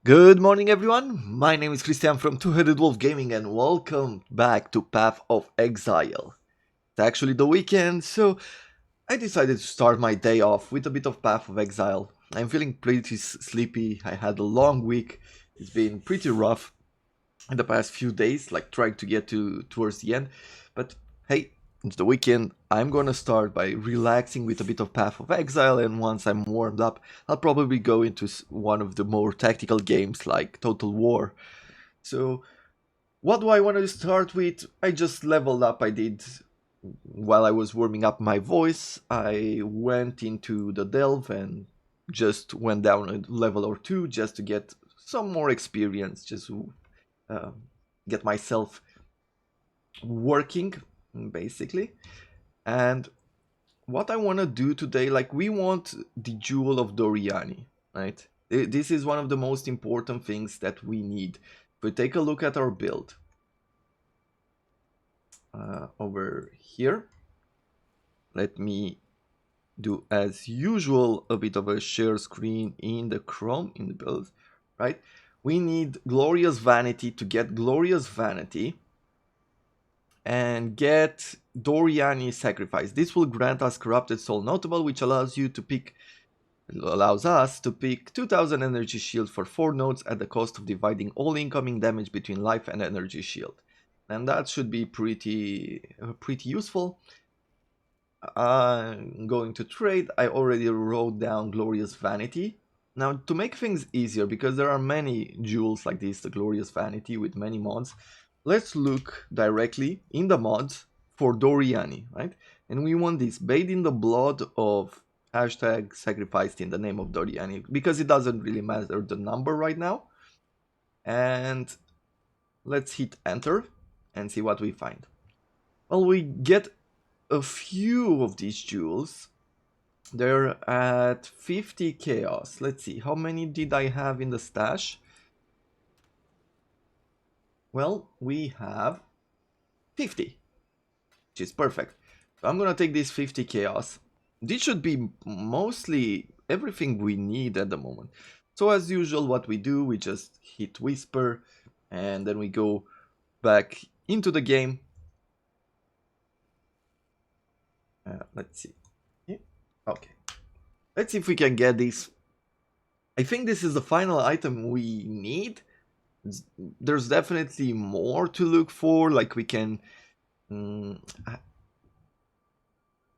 Good morning, everyone. My name is Christian from Two-Headed Wolf Gaming, and welcome back to Path of Exile. It's actually the weekend, so I decided to start my day off with a bit of Path of Exile. I'm feeling pretty sleepy. I had a long week. It's been pretty rough in the past few days, like trying to get to towards the end. But hey, it's the weekend. I'm gonna start by relaxing with a bit of Path of Exile, and once I'm warmed up, I'll probably go into one of the more tactical games like Total War. So, what do I want to start with? I just leveled up. I did while I was warming up my voice. I went into the delve and just went down a level or two just to get some more experience, just to uh, get myself working, basically. And what I want to do today, like, we want the Jewel of Doriani, right? This is one of the most important things that we need. If we take a look at our build over here, let me do, as usual, a bit of a share screen in the Chrome in the build, right? We need Glorious Vanity to get Glorious Vanity and get Doriani Sacrifice. This will grant us Corrupted Soul Notable, which allows us to pick 2000 Energy Shield for 4 nodes at the cost of dividing all incoming damage between Life and Energy Shield. And that should be pretty useful. I'm going to trade. I already wrote down Glorious Vanity. Now, to make things easier, because there are many jewels like this, the Glorious Vanity with many mods, let's look directly in the mods for Doriani, right? And we want this bathed in the blood of hashtag sacrificed in the name of Doriani, because it doesn't really matter the number right now. And let's hit enter and see what we find. Well, we get a few of these jewels. They're at 50 chaos. Let's see, how many did I have in the stash? Well, we have 50, which is perfect. So I'm gonna take this 50 chaos. This should be mostly everything we need at the moment. So as usual, what we do, we just hit whisper and then we go back into the game. Let's see. Yeah. Okay. Let's see if we can get this. I think this is the final item we need. There's definitely more to look for, like we can mm,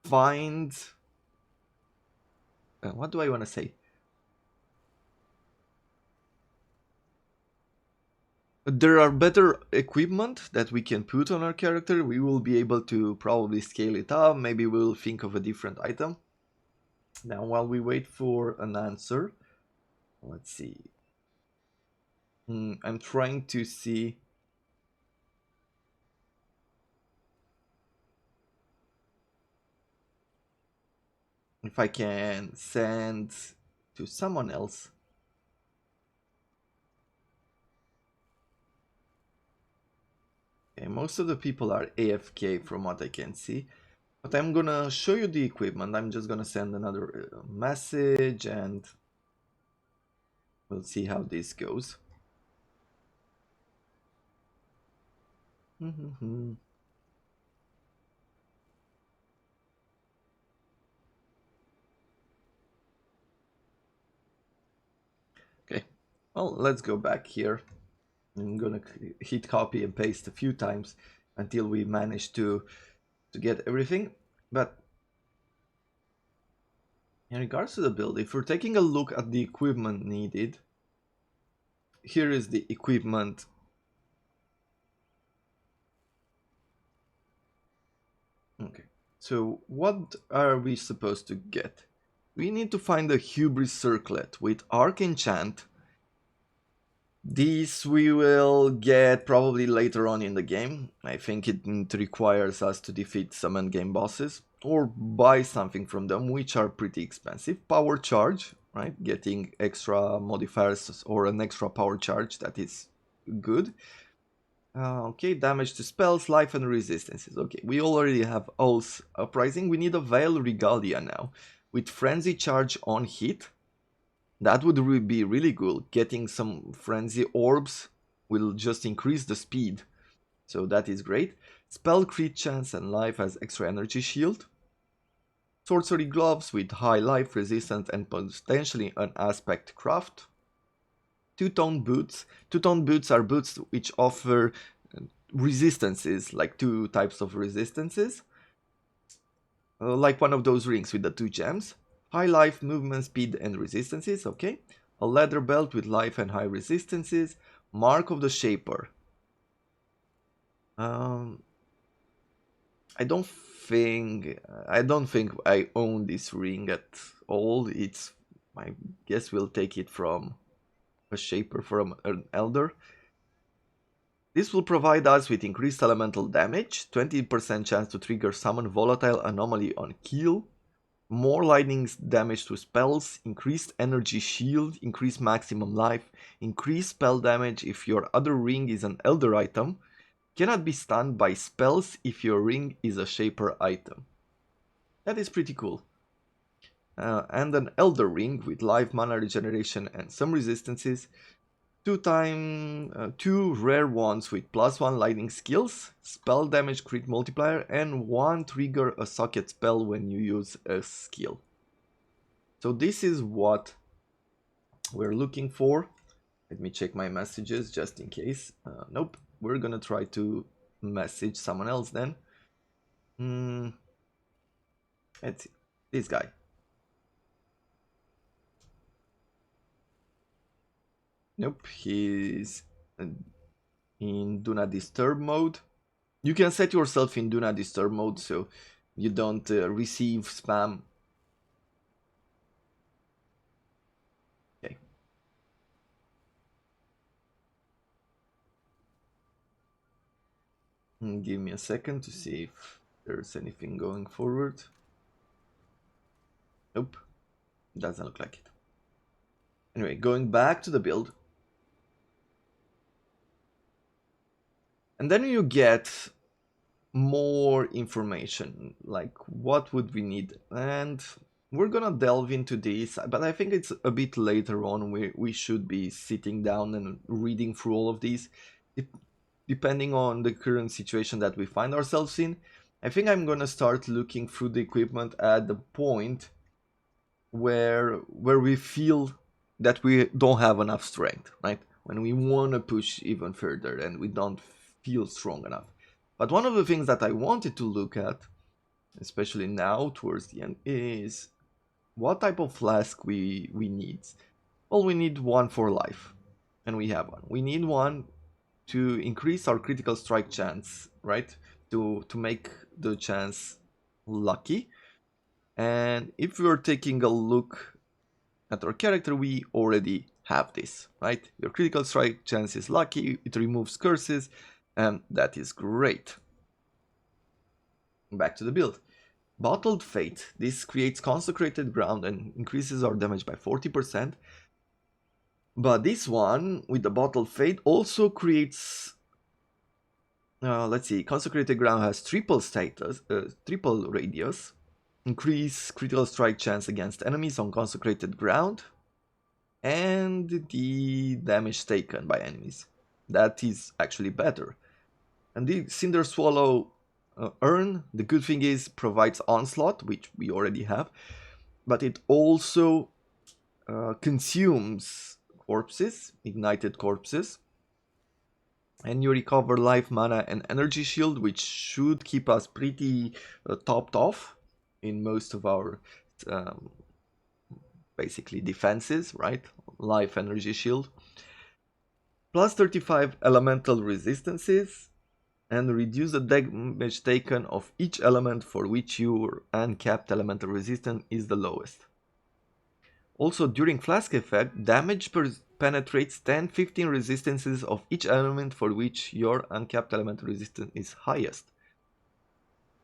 find what do I want to say? There are better equipment that we can put on our character. We will be able to probably scale it up. Maybe we'll think of a different item. Now, while we wait for an answer, let's see. I'm trying to see if I can send to someone else. Okay, most of the people are AFK from what I can see. But I'm gonna show you the equipment. I'm just gonna send another message and we'll see how this goes. Okay, well, let's go back here. I'm gonna hit copy and paste a few times until we manage to get everything. But in regards to the build, if we're taking a look at the equipment needed, here is the equipment. Okay, so what are we supposed to get? We need to find a Hubris Circlet with Arc Enchant. These we will get probably later on in the game. I think it requires us to defeat some endgame bosses or buy something from them, which are pretty expensive. Power charge, right? Getting extra modifiers or an extra power charge, that is good. Okay, damage to spells, life and resistances. Okay, we already have Oath's Uprising. We need a Veil Regalia now with Frenzy Charge on hit. That would be really cool. Getting some frenzy orbs will just increase the speed. So that is great. Spell crit chance and life as extra energy shield. Sorcery gloves with high life resistance and potentially an aspect craft. Two-tone boots. Two-tone boots are boots which offer resistances, like 2 types of resistances. Like one of those rings with the 2 gems. High life, movement, speed, and resistances, okay. A leather belt with life and high resistances. Mark of the Shaper. I don't think I own this ring at all. I guess we'll take it from a Shaper, from an Elder. This will provide us with increased elemental damage, 20% chance to trigger summon volatile anomaly on kill, more lightning damage to spells, increased energy shield, increased maximum life, increased spell damage if your other ring is an Elder item, cannot be stunned by spells if your ring is a Shaper item. That is pretty cool. And an Elder ring with life, mana regeneration, and some resistances. 2 rare ones with +1 lightning skills, spell damage crit multiplier, and 1 trigger a socket spell when you use a skill. So this is what we're looking for. Let me check my messages just in case. Nope, we're gonna try to message someone else then. Let's see, this guy. Nope, he's in Do Not Disturb mode. You can set yourself in Do Not Disturb mode so you don't receive spam. Okay. Give me a second to see if there's anything going forward. Nope, doesn't look like it. Anyway, going back to the build. And then you get more information, like what would we need, and we're gonna delve into this, but I think it's a bit later on. We should be sitting down and reading through all of these, depending on the current situation that we find ourselves in. I think I'm gonna start looking through the equipment at the point where we feel that we don't have enough strength, right? When we want to push even further and we don't feel strong enough. But one of the things that I wanted to look at, especially now towards the end, is what type of flask we need. Well, we need one for life, and we have one. We need one to increase our critical strike chance, right? To make the chance lucky. And if we're taking a look at our character, we already have this, right? Your critical strike chance is lucky, it removes curses, and that is great. Back to the build. Bottled Fate. This creates consecrated ground and increases our damage by 40%. But this one, with the Bottled Fate, also creates... let's see, consecrated ground has triple status, triple radius. Increase critical strike chance against enemies on consecrated ground. And the damage taken by enemies. That is actually better. And the Cinder Swallow urn, the good thing is, provides onslaught, which we already have, but it also consumes corpses, ignited corpses, and you recover life, mana, and energy shield, which should keep us pretty topped off in most of our basically defenses, right? Life, energy shield. Plus 35 elemental resistances, and reduce the damage taken of each element for which your uncapped elemental resistance is the lowest. Also, during Flask effect, damage penetrates 10-15 resistances of each element for which your uncapped elemental resistance is highest.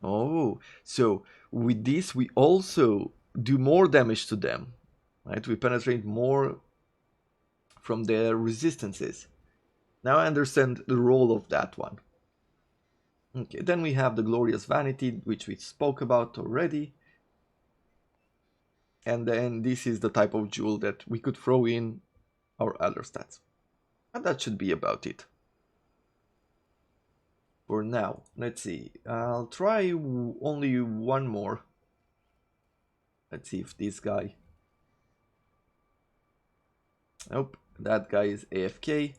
Oh, so with this we also do more damage to them, right? We penetrate more from their resistances. Now I understand the role of that one. Okay, then we have the Glorious Vanity, which we spoke about already. And then this is the type of jewel that we could throw in our other stats. And that should be about it for now. Let's see, I'll try only one more. Let's see if this guy... Nope, that guy is AFK.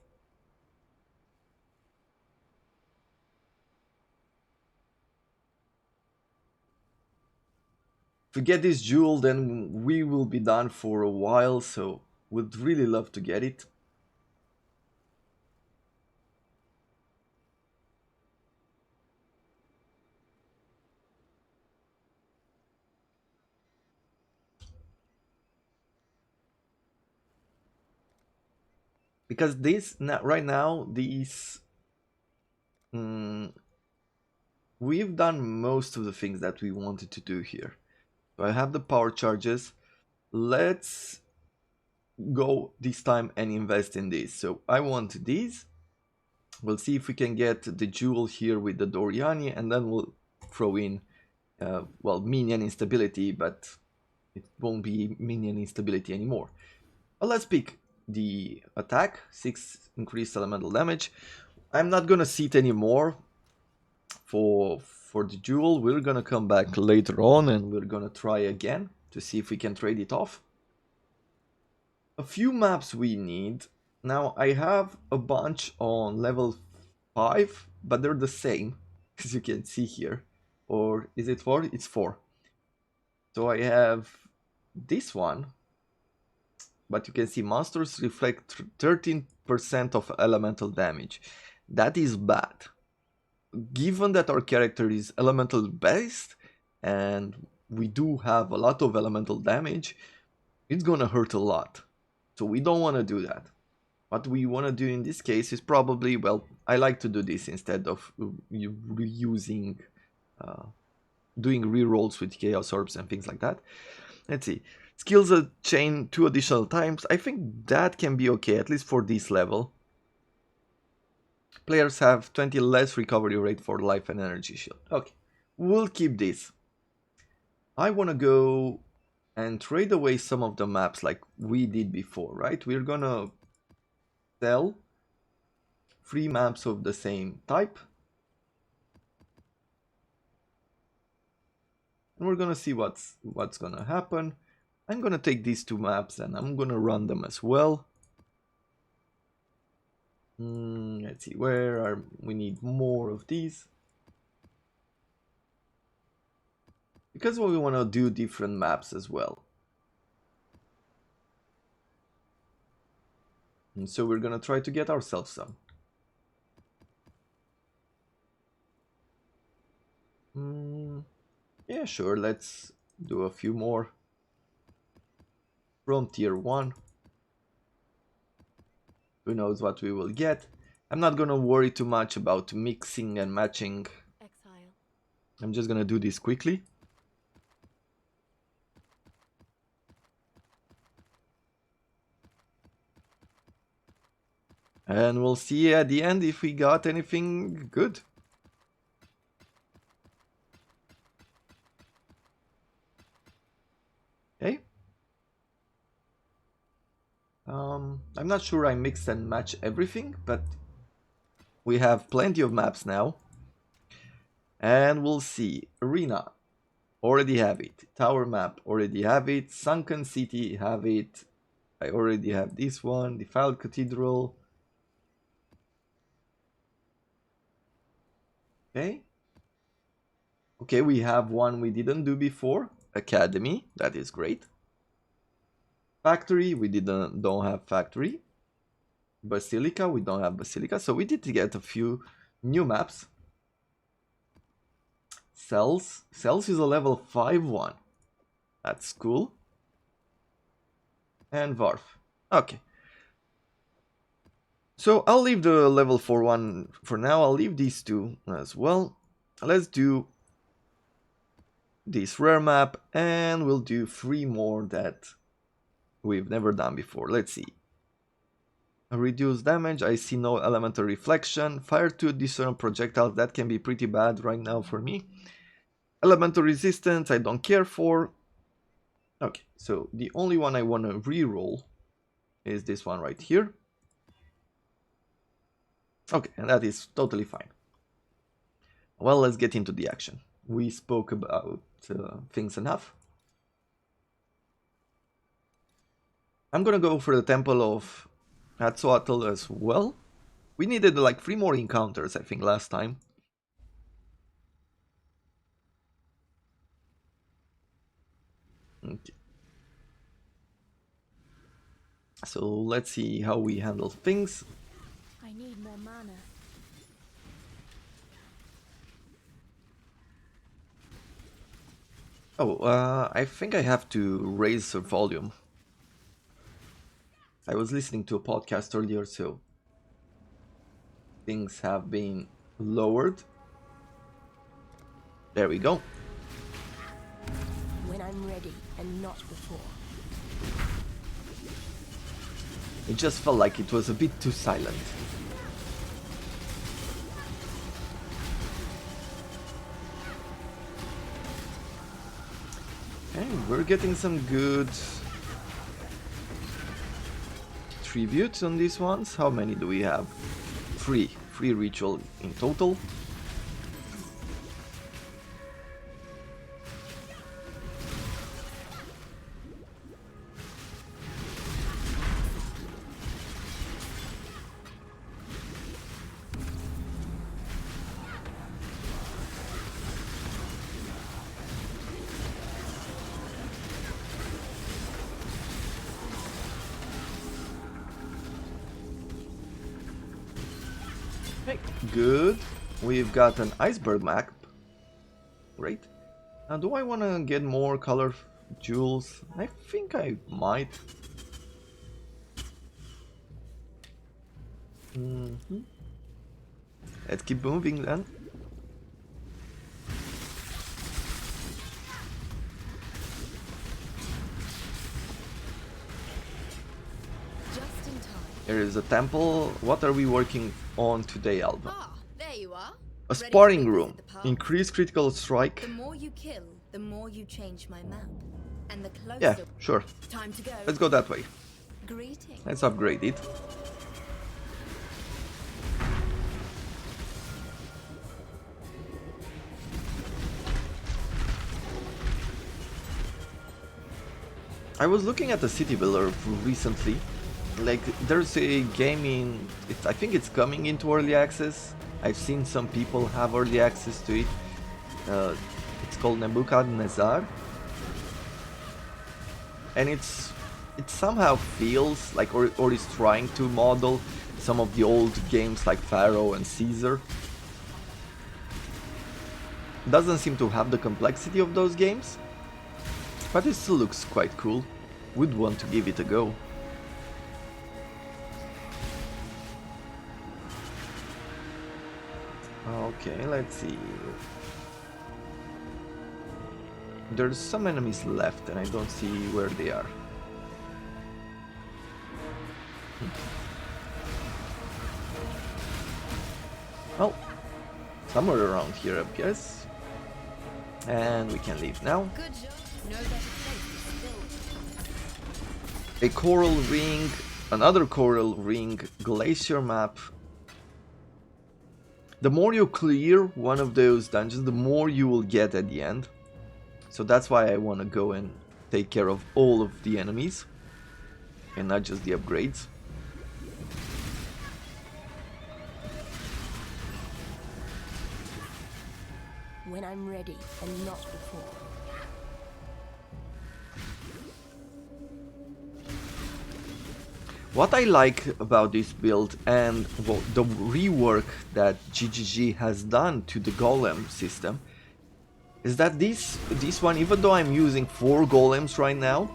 If we get this jewel, then we will be done for a while, so would really love to get it. Because this, right now, these... we've done most of the things that we wanted to do here. So I have the power charges. Let's go this time and invest in this. So I want these. We'll see if we can get the jewel here with the Doriani, and then we'll throw in, well, minion instability, but it won't be minion instability anymore. Well, let's pick the attack, 6 increased elemental damage. I'm not gonna see it anymore for the jewel. We're gonna come back later on and we're gonna try again to see if we can trade it off. A few maps we need. Now I have a bunch on level 5, but they're the same, as you can see here. Or is it 4? It's 4. So I have this one, but you can see monsters reflect 13% of elemental damage. That is bad. Given that our character is elemental based and we do have a lot of elemental damage, it's gonna hurt a lot. So we don't want to do that. What we want to do in this case is probably, well, I like to do this instead of reusing, doing rerolls with chaos orbs and things like that. Let's see. Skills a chain 2 additional times. I think that can be okay, at least for this level. Players have 20 less recovery rate for life and energy shield. Okay, we'll keep this. I want to go and trade away some of the maps like we did before, right? We're gonna sell 3 maps of the same type. And we're gonna see what's gonna happen. I'm gonna take these 2 maps and I'm gonna run them as well. Let's see, where are we? Need more of these because we want to do different maps as well. And so we're gonna try to get ourselves some. Yeah, sure, let's do a few more from tier 1. Who knows what we will get. I'm not gonna worry too much about mixing and matching. Exile. I'm just gonna do this quickly. And we'll see at the end if we got anything good. Okay. I'm not sure I mix and match everything, but we have plenty of maps now. And we'll see. Arena, already have it. Tower map, already have it. Sunken City, have it. I already have this one. Defiled Cathedral. Okay. Okay, we have one we didn't do before. Academy, that is great. Factory, we don't have factory. Basilica, we don't have Basilica. So we did get a few new maps. Cells. Cells is a level 5 one. That's cool. And Varf. Okay. So I'll leave the level 4 one for now. I'll leave these 2 as well. Let's do this rare map and we'll do 3 more that we've never done before. Let's see. Reduce damage. I see no elemental reflection. Fire to discern projectiles. That can be pretty bad right now for me. Elemental resistance. I don't care for. Okay, so the only one I want to re-roll is this one right here. Okay, and that is totally fine. Well, let's get into the action. We spoke about things enough. I'm gonna go for the Temple of Hatsuatl as well. We needed like 3 more encounters, I think, last time. Okay. So let's see how we handle things. I need more mana. Oh, I think I have to raise the volume. I was listening to a podcast earlier, so things have been lowered. There we go. When I'm ready and not before. It just felt like it was a bit too silent. Okay, we're getting some good tributes on these ones. How many do we have? 3 ritual in total. Okay, good. We've got an iceberg map. Great. Now, do I want to get more color jewels? I think I might. Let's keep moving then. Just in time. There is a temple. What are we working on today, Alba? Ah, there you are. A Ready to sparring revisit room. the past? Increase critical strike. The more you kill, the more you change my map. And the closer. Yeah, sure. Time to go. Let's go that way. Greetings. Let's upgrade it. I was looking at the city builder recently. Like, there's a game in... I think it's coming into early access. I've seen some people have early access to it. It's called Nebuchadnezzar. And it somehow feels like, or is trying to model some of the old games like Pharaoh and Caesar. Doesn't seem to have the complexity of those games, but it still looks quite cool. Would want to give it a go. Okay, let's see. There's some enemies left and I don't see where they are. Well, somewhere around here, I guess. And we can leave now. Good job. No better place to build. A coral ring, another coral ring, glacier map. The more you clear one of those dungeons, the more you will get at the end. So that's why I want to go and take care of all of the enemies and not just the upgrades. When I'm ready and not before. What I like about this build and the rework that GGG has done to the golem system is that this one, even though I'm using 4 golems right now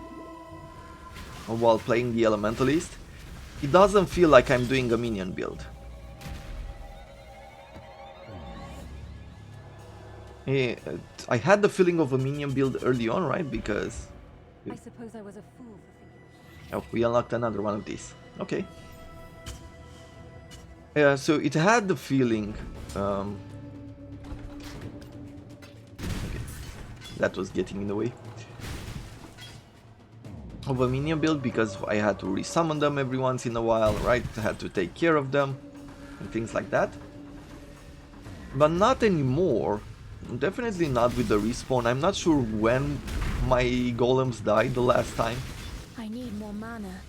while playing the Elementalist, it doesn't feel like I'm doing a minion build. I had the feeling of a minion build early on, right? Because I suppose I was a fool for thinking. oh, we unlocked another one of these. Okay. Yeah, so it had the feeling. Okay. That was getting in the way. of a minion build because I had to resummon them every once in a while, right? I had to take care of them and things like that. But not anymore. Definitely not with the respawn. I'm not sure when my golems died the last time. I need more mana.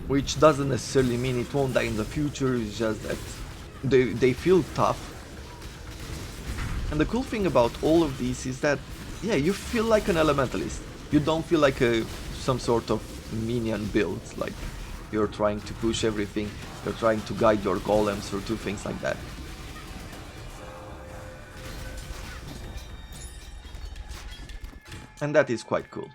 Which doesn't necessarily mean it won't die in the future, it's just that they feel tough. And the cool thing about all of these is that, yeah, you feel like an elementalist. You don't feel like some sort of minion build, like you're trying to push everything, you're trying to guide your golems or do things like that. And that is quite cool.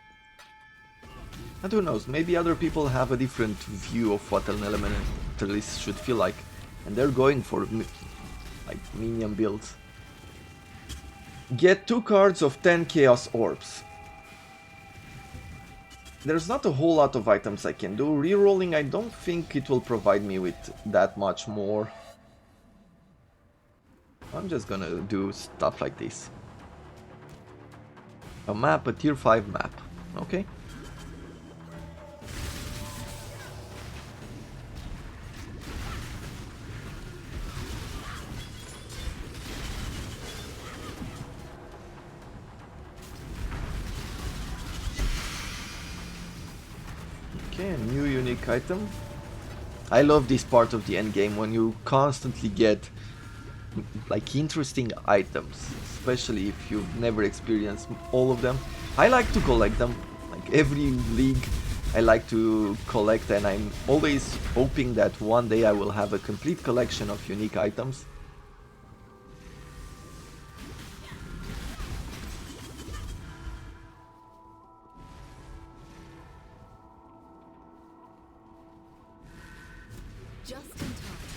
And who knows, maybe other people have a different view of what an elementalist should feel like, and they're going for like minion builds. Get 2 cards of 10 Chaos Orbs. There's not a whole lot of items I can do. Rerolling, I don't think it will provide me with that much more. I'm just gonna do stuff like this. A map, a tier 5 map. Okay. Okay, a new unique item. I love this part of the endgame when you constantly get like interesting items, especially if you've never experienced all of them. I like to collect them, like every league I like to collect, and I'm always hoping that one day I will have a complete collection of unique items. Just in time.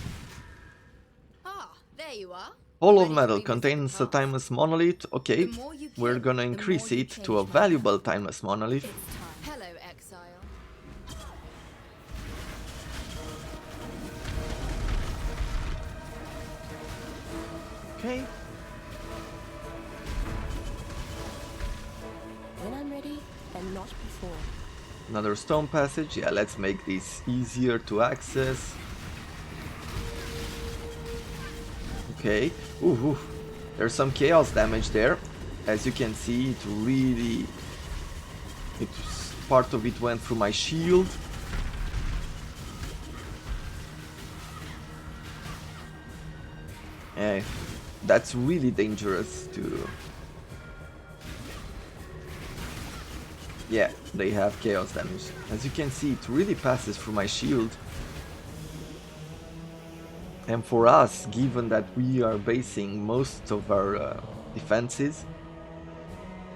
Ah, there you are. All of Ready to metal revisit contains the a past. timeless monolith. Okay, The more you we're kill, gonna the increase more you it to change a my valuable life. timeless monolith. It's time. Hello, Exile. Okay, When I'm ready and not before. another stone passage. Yeah, let's make this easier to access. Okay, ooh, there's some chaos damage there. As you can see, part of it went through my shield. Eh, that's really dangerous to... Yeah, they have chaos damage. As you can see, it really passes through my shield. And for us, given that we are basing most of our defenses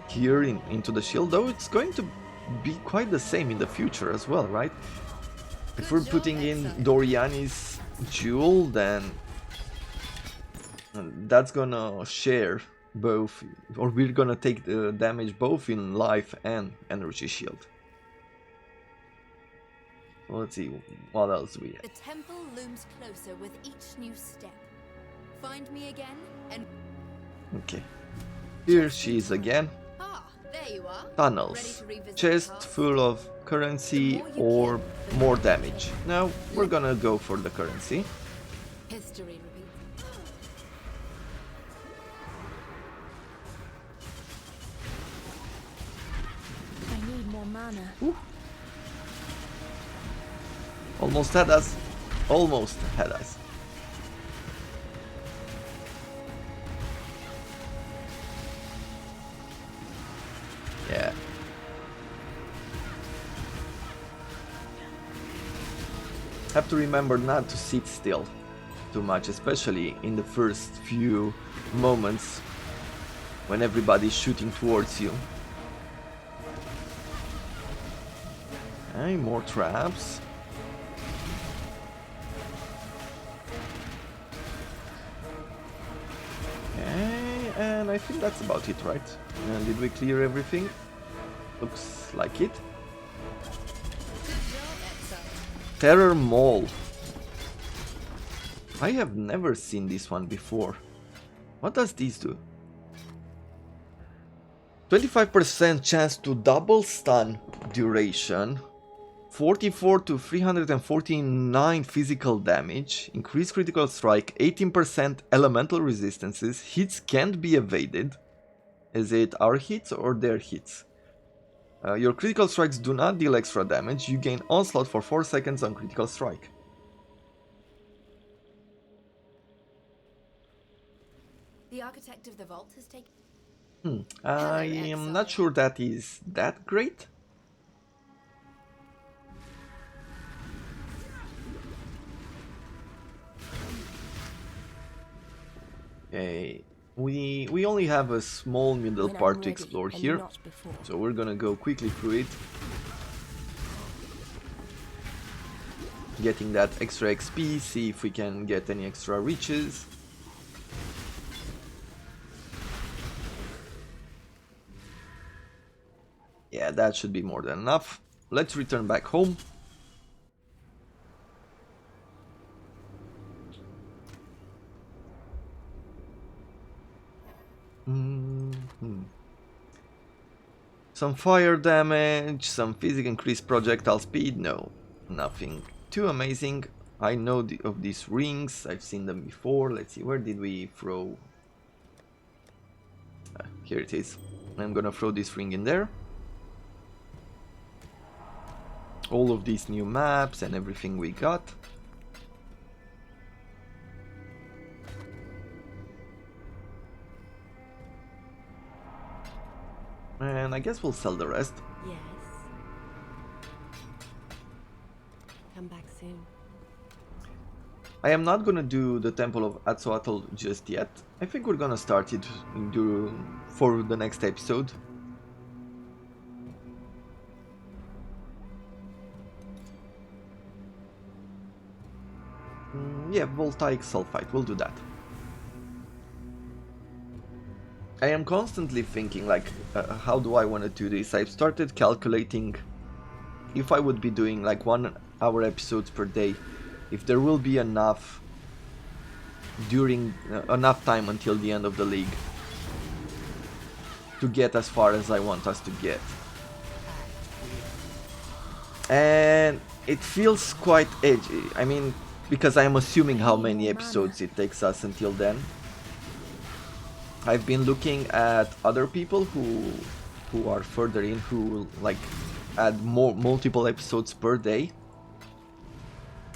here into the shield, though it's going to be quite the same in the future as well, right? If we're putting in Doriani's jewel, then that's gonna share both, or we're gonna take the damage both in life and energy shield. So let's see what else we have. The temple looms closer with each new step. Find me again and... Okay, here she is again. Ah, there you are. Ready Tunnels. to revisit the Chest past? full of currency or more damage. Now we're gonna go for the currency. History repeats. I need more mana. Almost had us. Almost had us. Yeah. Have to remember not to sit still too much, especially in the first few moments when everybody's shooting towards you. Okay, more traps. Okay, and I think that's about it, right? And did we clear everything? Looks like it. Good job, Exile. Terror Mall. I have never seen this one before. What does this do? 25% chance to double stun duration, 44 to 349 physical damage, increased critical strike, 18% elemental resistances, hits can't be evaded. Is it our hits or their hits? Your critical strikes do not deal extra damage, you gain onslaught for 4 seconds on critical strike. The architect of the vault has taken. I am not sure that is that great. Okay, we only have a small middle When I'm part to ready explore and here, not before. so we're gonna go quickly through it, getting that extra XP, see if we can get any extra riches. Yeah, that should be more than enough. Let's return back home. Some fire damage, some physical increased projectile speed. No, nothing too amazing. I know of these rings, I've seen them before. Let's see, where did we throw? Here it is. I'm gonna throw this ring in there. All of these new maps and everything we got. And I guess we'll sell the rest. Yes. Come back soon. I am not gonna do the Temple of Atzoatl just yet. I think we're gonna start it for the next episode. Yeah, Voltaic Sulfite, we'll do that. I am constantly thinking, like, how do I want to do this? I've started calculating if I would be doing like 1 hour episodes per day, if there will be enough during enough time until the end of the league to get as far as I want us to get. And it feels quite edgy. I mean, because I'm assuming how many episodes it takes us until then. I've been looking at other people who are further in, who like add multiple episodes per day.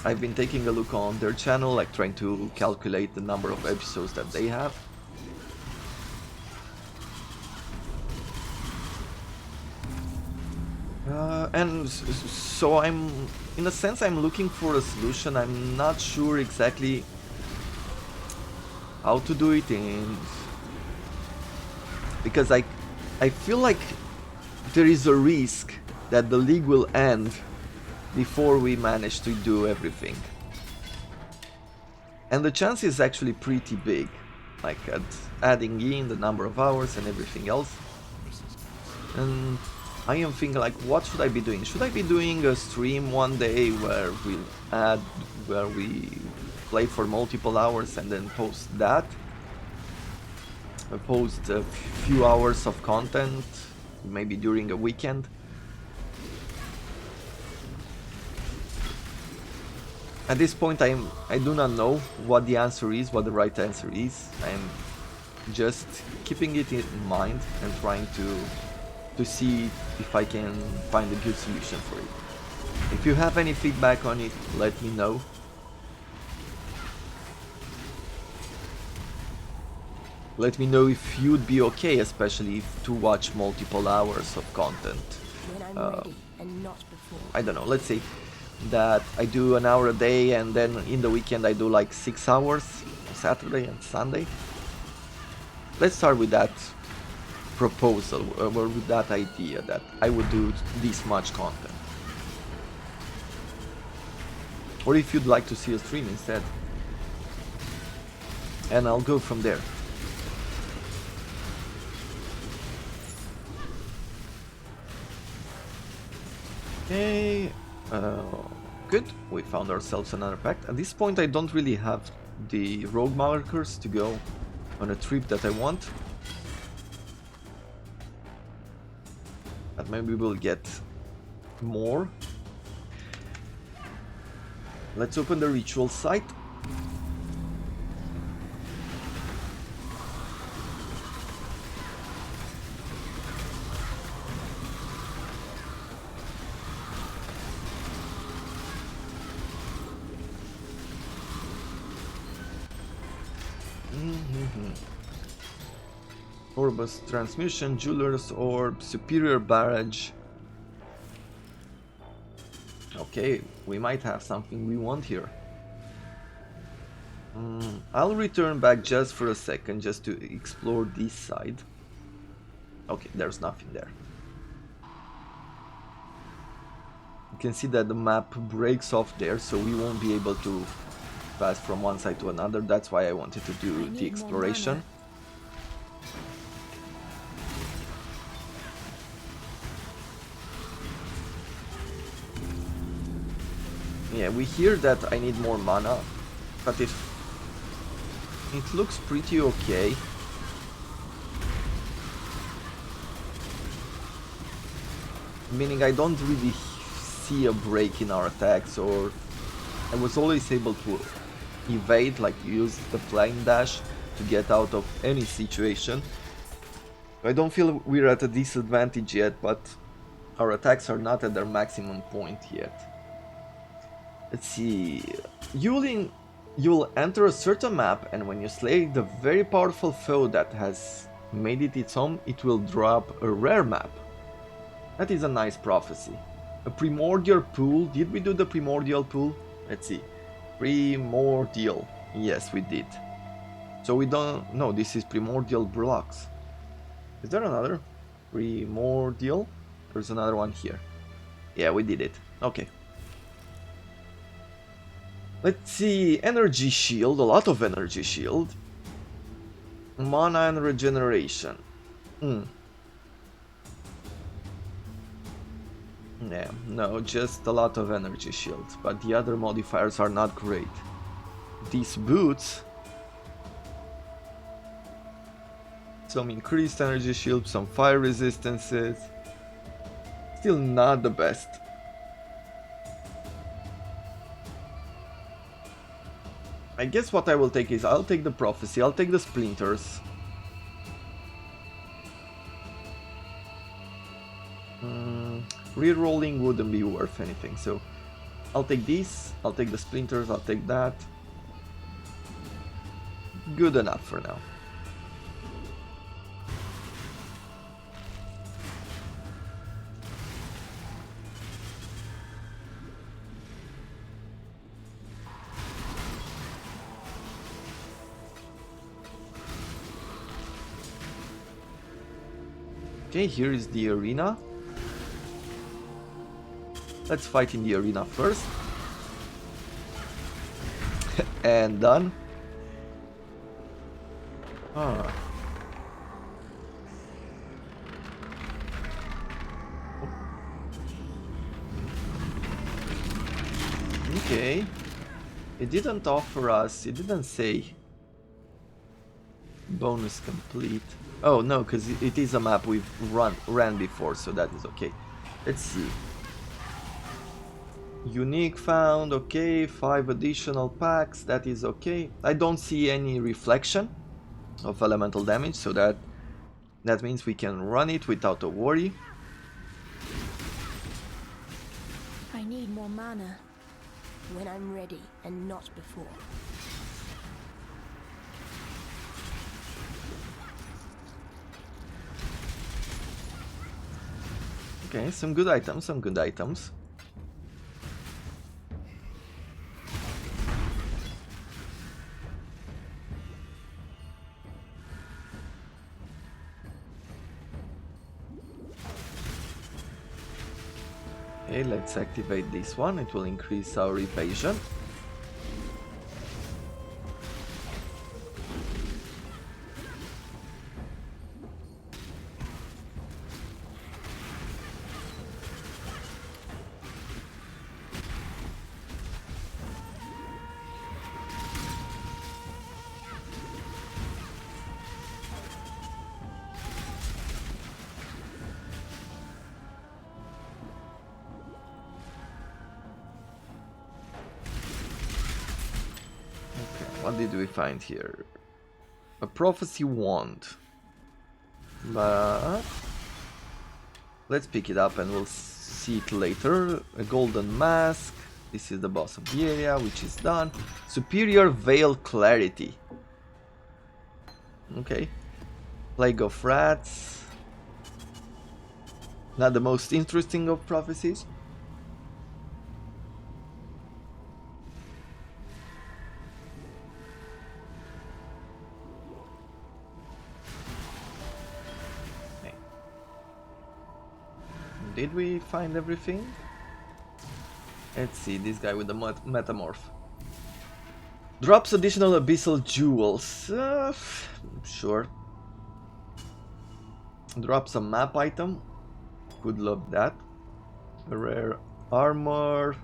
I've been taking a look on their channel, like trying to calculate the number of episodes that they have. And so I'm, in a sense, I'm looking for a solution. I'm not sure exactly how to do it, and because I feel like there is a risk that the league will end before we manage to do everything. And the chance is actually pretty big, like at adding in the number of hours and everything else. And I am thinking, like, what should I be doing? Should I be doing a stream one day where we play for multiple hours and then post that? Post a few hours of content, maybe during a weekend. At this point I do not know what the answer is, what the right answer is. I'm just keeping it in mind and trying to see if I can find a good solution for it. If you have any feedback on it, let me know. Let me know if you'd be okay, especially to watch multiple hours of content. When I'm ready and not before. I don't know, let's say that I do an hour a day and then in the weekend I do like 6 hours, Saturday and Sunday. Let's start with that proposal, or with that idea that I would do this much content. Or if you'd like to see a stream instead. And I'll go from there. Okay, good, we found ourselves another pact. At this point I don't really have the rogue markers to go on a trip that I want. but maybe we'll get more. Let's open the ritual site. Orbus transmission, Jeweler's Orb, Superior Barrage. Okay, we might have something we want here. I'll return back just for a second, just to explore this side. Okay, there's nothing there. You can see that the map breaks off there, so we won't be able to pass from one side to another. That's why I wanted to do the exploration. Yeah, we hear that I need more mana, but it looks pretty okay. Meaning I don't really see a break in our attacks, or I was always able to evade, like use the flying dash to get out of any situation. I don't feel we're at a disadvantage yet, but our attacks are not at their maximum point yet. Let's see. You'll enter a certain map, and when you slay the very powerful foe that has made it its home, it will drop a rare map. That is a nice prophecy. A primordial pool. Did we do the primordial pool? Let's see. Primordial. Yes, we did. So we don't... No, this is primordial blocks. Is there another? Primordial? There's another one here. Yeah, we did it. Okay. Let's see, energy shield, a lot of energy shield. Mana and regeneration. Yeah, no, just a lot of energy shield, but the other modifiers are not great. These boots. Some increased energy shield, some fire resistances. Still not the best. I guess what I will take is, I'll take the prophecy, I'll take the splinters. Rerolling wouldn't be worth anything, so I'll take these, I'll take the splinters, I'll take that. Good enough for now. Okay, here is the arena. Let's fight in the arena first. And done. Ah. Okay. It didn't offer us, it didn't say bonus complete. Oh no, because it is a map we've ran before, so that is okay. Let's see. Unique found, okay, 5 additional packs, that is okay. I don't see any reflection of elemental damage, so that means we can run it without a worry. I need more mana. When I'm ready, and not before. Okay, some good items, some good items. Okay, let's activate this one, it will increase our evasion. What did we find here? A prophecy wand. But let's pick it up and we'll see it later. A golden mask. This is the boss of the area, which is done. Superior veil clarity. Okay. Plague of rats. Not the most interesting of prophecies. Okay. Did we find everything? Let's see, this guy with the metamorph. Drops additional abyssal jewels. Sure. Drops a map item. Could love that. A rare armor.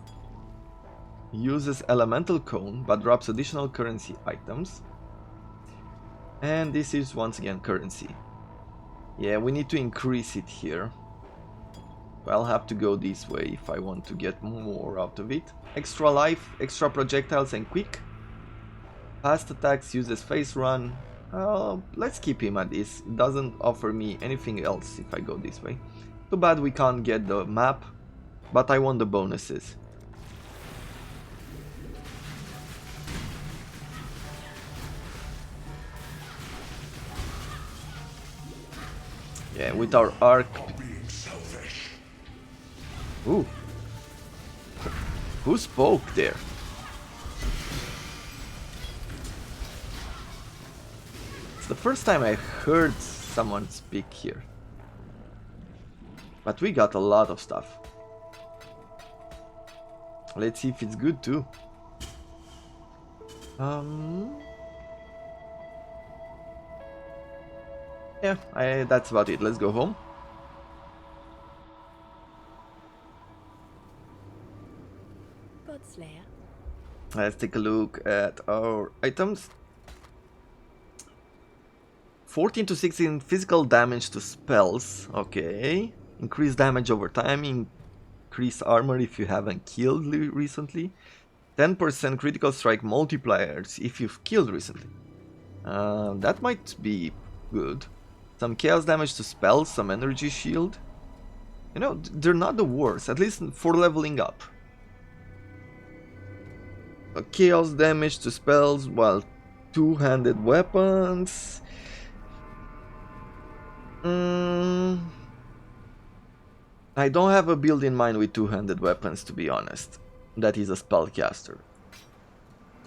Uses elemental cone but drops additional currency items. And this is once again currency. Yeah, we need to increase it here. I'll have to go this way if I want to get more out of it. Extra life, extra projectiles and quick. Fast attacks, uses phase run. Let's keep him at this. It doesn't offer me anything else if I go this way. Too bad we can't get the map, but I want the bonuses. Yeah, with our arc. Ooh. Who spoke there? It's the first time I heard someone speak here. But we got a lot of stuff. Let's see if it's good too. Yeah, that's about it. Let's go home. Godslayer. Let's take a look at our items. 14 to 16 physical damage to spells. Okay. Increase damage over time. Increase armor if you haven't killed recently. 10% critical strike multipliers if you've killed recently. That might be good. Some chaos damage to spells, some energy shield. You know, they're not the worst, at least for leveling up. Chaos damage to spells, while two-handed weapons. I don't have a build in mind with two-handed weapons, to be honest. That is a spellcaster.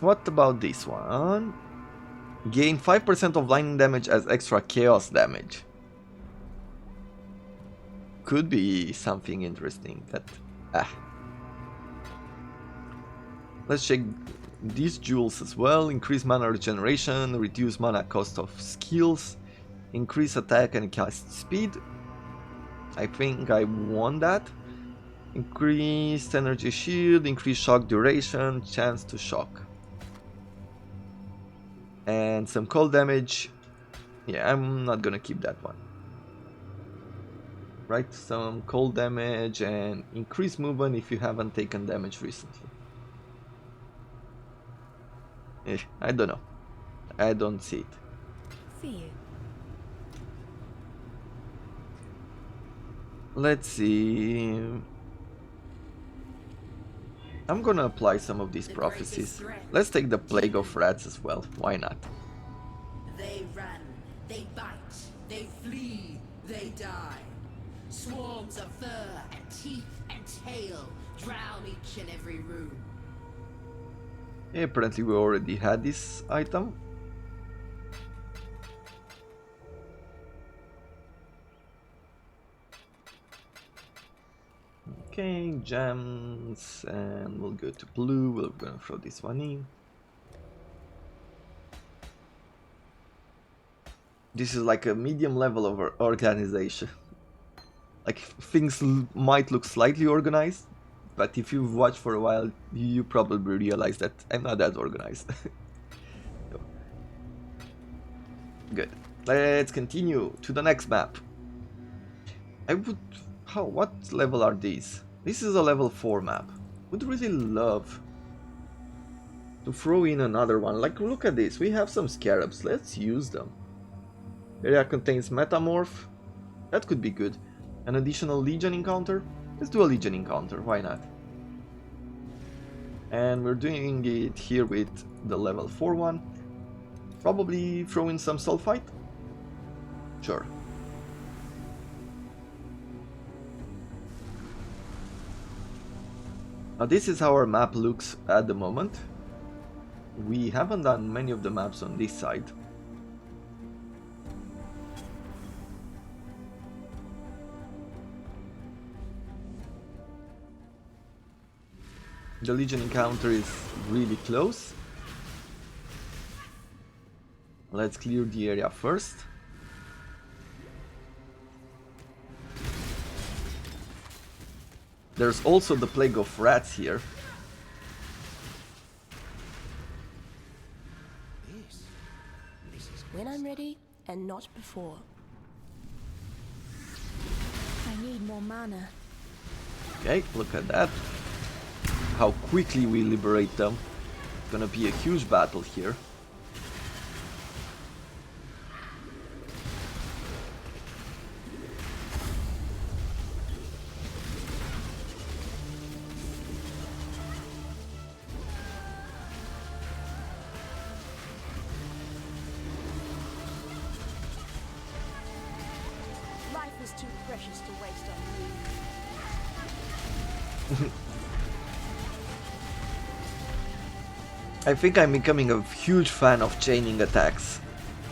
What about this one? Gain 5% of lightning damage as extra chaos damage. Could be something interesting, but let's check these jewels as well. Increase mana regeneration, reduce mana cost of skills, increase attack and cast speed. I think I want that. Increased energy shield, increased shock duration, chance to shock. And some cold damage. Yeah, I'm not gonna keep that one. Right, some cold damage and increased movement if you haven't taken damage recently. I don't know. I don't see it. See you. Let's see. I'm gonna apply some of these prophecies. Let's take the Plague of Rats as well. Why not? They run, they bite, they flee, they die. Swarms of fur and teeth and tail drown each and every room. Yeah, apparently we already had this item. Okay, gems, and we'll go to blue. We're gonna throw this one in. This is like a medium level of organization. Like, things might look slightly organized, but if you've watched for a while, you probably realize that I'm not that organized. So. Good. Let's continue to the next map. What level are these? This is a level 4 map. Would really love to throw in another one. Like, look at this, we have some scarabs, let's use them. Area contains metamorph, that could be good. An additional legion encounter, let's do a legion encounter, why not? And we're doing it here with the level 4 one. Probably throw in some sulfite? Sure. Now this is how our map looks at the moment. We haven't done many of the maps on this side. The Legion encounter is really close. Let's clear the area first. There's also the plague of rats here. When I'm ready, and not before. I need more mana. Okay, look at that. How quickly we liberate them. Gonna be a huge battle here. Life is too precious to waste on you. I think I'm becoming a huge fan of chaining attacks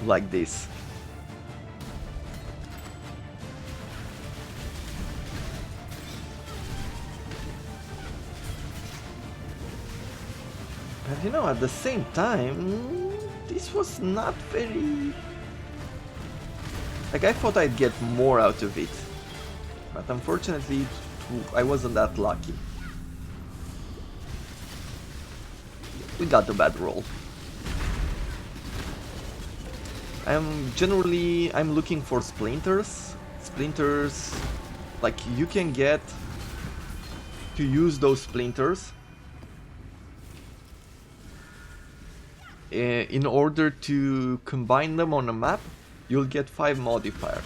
like this. But you know, at the same time, this was not very... Like, I thought I'd get more out of it. But unfortunately, I wasn't that lucky. We got a bad roll. I'm looking for splinters. Splinters, like you can get to use those splinters in order to combine them on a map. You'll get 5 modifiers.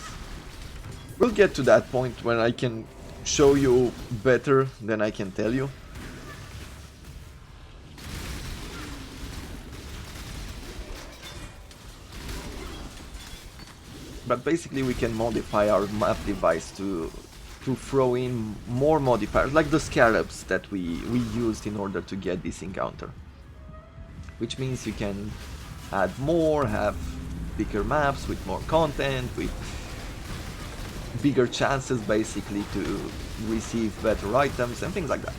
We'll get to that point when I can show you better than I can tell you. But basically we can modify our map device to throw in more modifiers, like the scarabs that we used in order to get this encounter. Which means you can add more, have bigger maps with more content, with bigger chances basically to receive better items and things like that.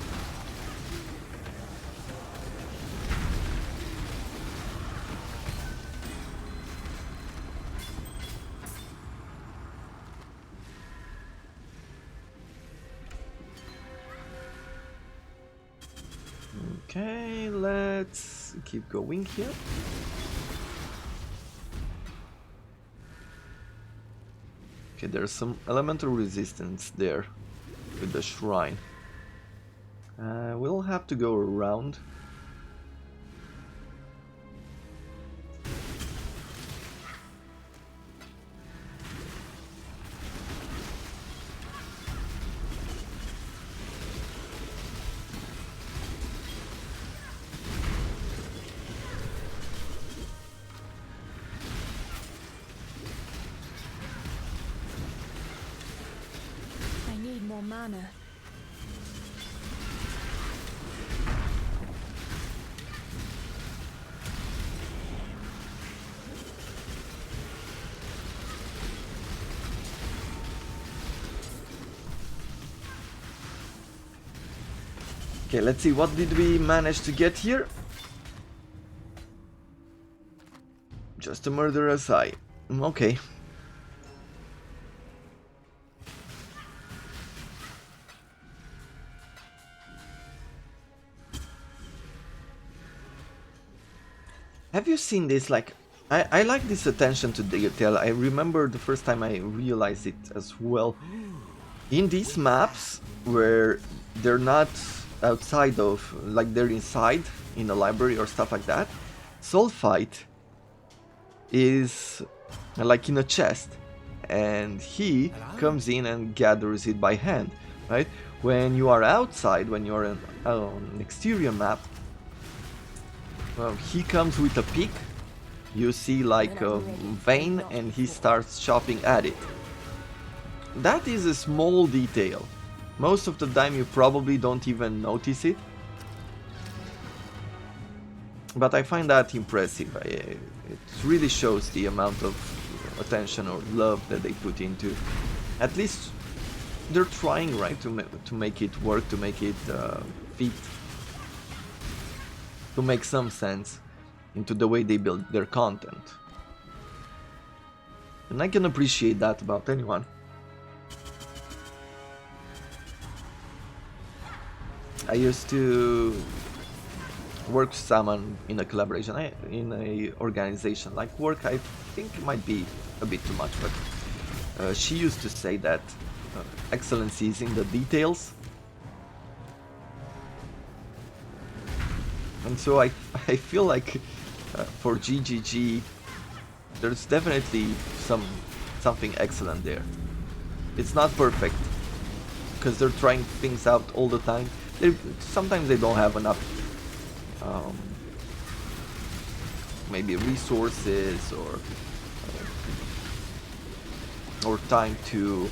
Okay, let's keep going here. Okay, there's some elemental resistance there with the shrine. We'll have to go around. More mana. Okay, let's see, what did we manage to get here? Just a murderous eye. Okay. Have you seen this? Like, I like this attention to detail. I remember the first time I realized it as well. In these maps, where they're not outside of, like they're inside in a library or stuff like that, Sulfite is like in a chest, and he comes in and gathers it by hand, right? When you are outside, when you're on an exterior map, well, he comes with a pick. You see like a vein, and he starts chopping at it. That is a small detail. Most of the time you probably don't even notice it. But I find that impressive. It really shows the amount of attention or love that they put into. At least they're trying, right, to make it work, to make it fit, to make some sense into the way they build their content. And I can appreciate that about anyone. I used to work with someone in a collaboration, in a organization. Like work, I think it might be a bit too much, but she used to say that excellence is in the details. And so I feel like for GGG, there's definitely something excellent there. It's not perfect, because they're trying things out all the time. Sometimes they don't have enough maybe resources or time to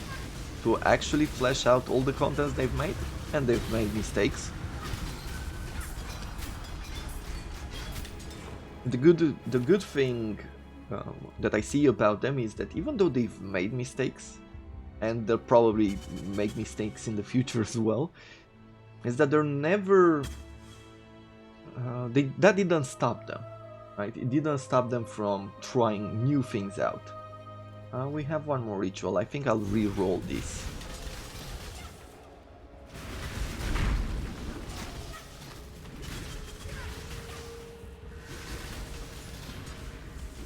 actually flesh out all the contents they've made, and they've made mistakes. The good thing that I see about them is that even though they've made mistakes, and they'll probably make mistakes in the future as well, is that they're never that didn't stop them, right? It didn't stop them from trying new things out. We have one more ritual. I think I'll re-roll this.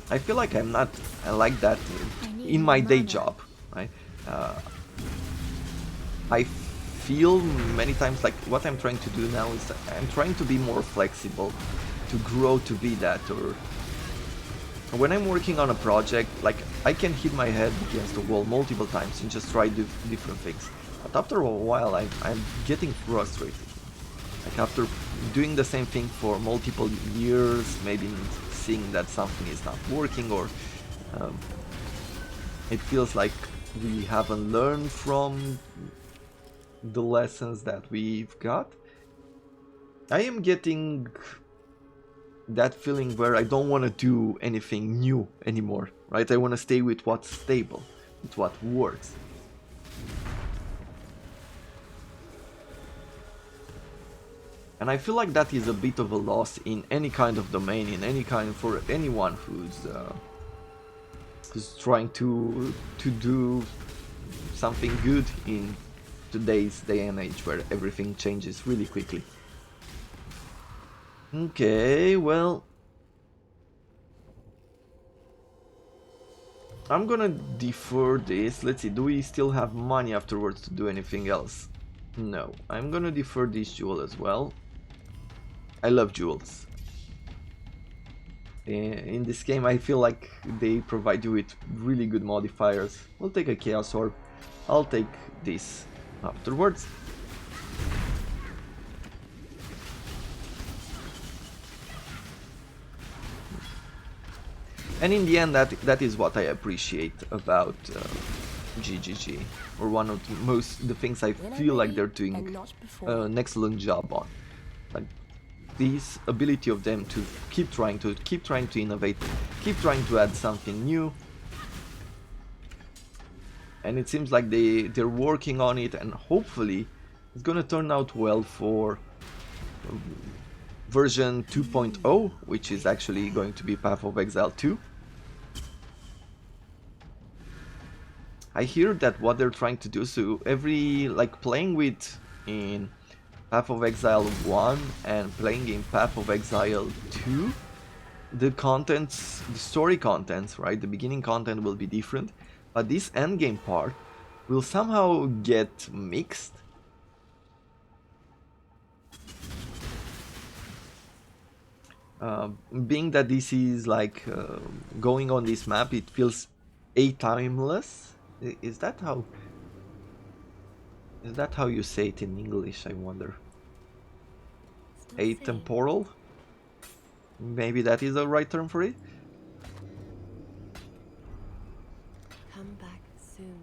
I feel like I like that in my day job, right? I feel many times like what I'm trying to do now is that I'm trying to be more flexible, to grow to be that. Or when I'm working on a project, like I can hit my head against the wall multiple times and just try different things. But after a while, I'm getting frustrated. Like after doing the same thing for multiple years, maybe seeing that something is not working, or it feels like we haven't learned from the lessons that we've got. I am getting that feeling where I don't want to do anything new anymore, right? I want to stay with what's stable, with what works. And I feel like that is a bit of a loss in any kind of domain, in any kind, for anyone who's trying to do something good in today's day and age, where everything changes really quickly. Okay, well, I'm gonna defer this. Let's see, do we still have money afterwards to do anything else? No, I'm gonna defer this jewel as well. I love jewels. In this game, I feel like they provide you with really good modifiers. We'll take a Chaos Orb. I'll take this afterwards. And in the end, that is what I appreciate about GGG, or one of the things I feel like they're doing an excellent job on. Like this ability of them to keep trying to innovate, keep trying to add something new. And it seems like they're working on it, and hopefully it's gonna turn out well for version 2.0, which is actually going to be Path of Exile 2. I hear that what they're trying to do, so like playing with in Path of Exile 1 and playing in Path of Exile 2, the contents, the story contents, right, the beginning content will be different, but this endgame part will somehow get mixed. Being that this is like going on this map, it feels a-timeless. Is that how? Is that how you say it in English? I wonder. Still seeing. Atemporal? Maybe that is the right term for it. Come back soon.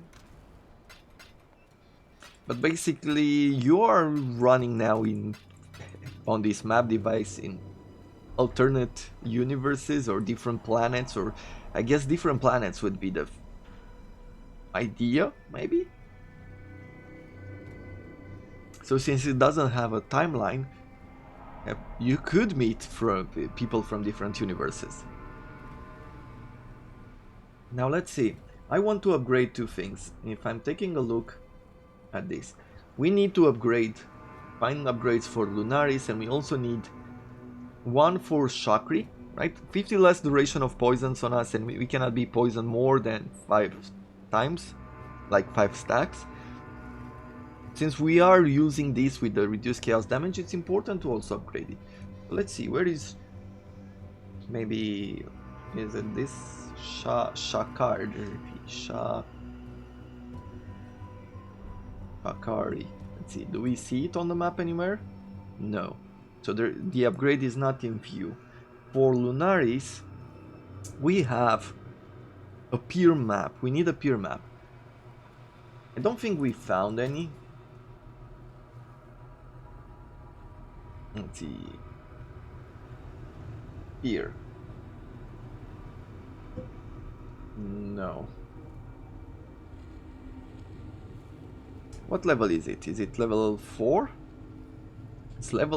But basically, you are running now in on this map device in alternate universes or different planets, or I guess different planets would be the idea, maybe. So since it doesn't have a timeline, you could meet from people from different universes. Now let's see. I want to upgrade two things. If I'm taking a look at this, we need to upgrade, find upgrades for Lunaris, and we also need one for Shakri, right? 50 less duration of poisons on us, and we cannot be poisoned more than 5 times, like 5 stacks. Since we are using this with the reduced chaos damage, it's important to also upgrade it. Let's see, where is... maybe... is it this? Shakari. Let's see, do we see it on the map anywhere? No. So the upgrade is not in view. For Lunaris, we have a peer map. We need a peer map. I don't think we found any. Let's see. Here. No. What level is it? Is it level 4?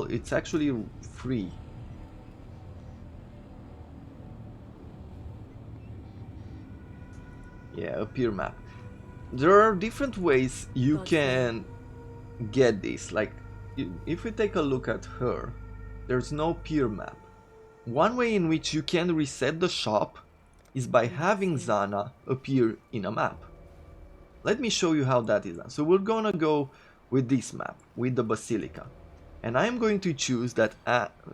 It's actually 3. Yeah, a peer map. There are different ways you can get this. Like, if we take a look at her, there's no peer map. One way in which you can reset the shop is by having Zana appear in a map. Let me show you how that is done. So we're gonna go with this map, with the Basilica. And I'm going to choose that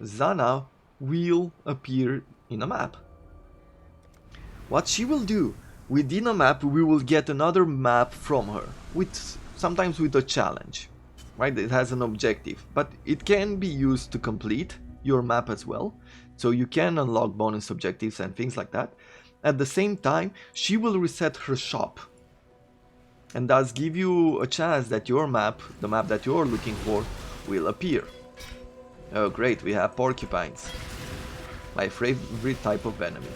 Zana will appear in a map. What she will do, within a map we will get another map from her, sometimes with a challenge. Right, it has an objective, but it can be used to complete your map as well. So you can unlock bonus objectives and things like that. At the same time, she will reset her shop. And thus give you a chance that your map, the map that you're looking for, will appear. Oh great, we have porcupines. My favorite type of enemy.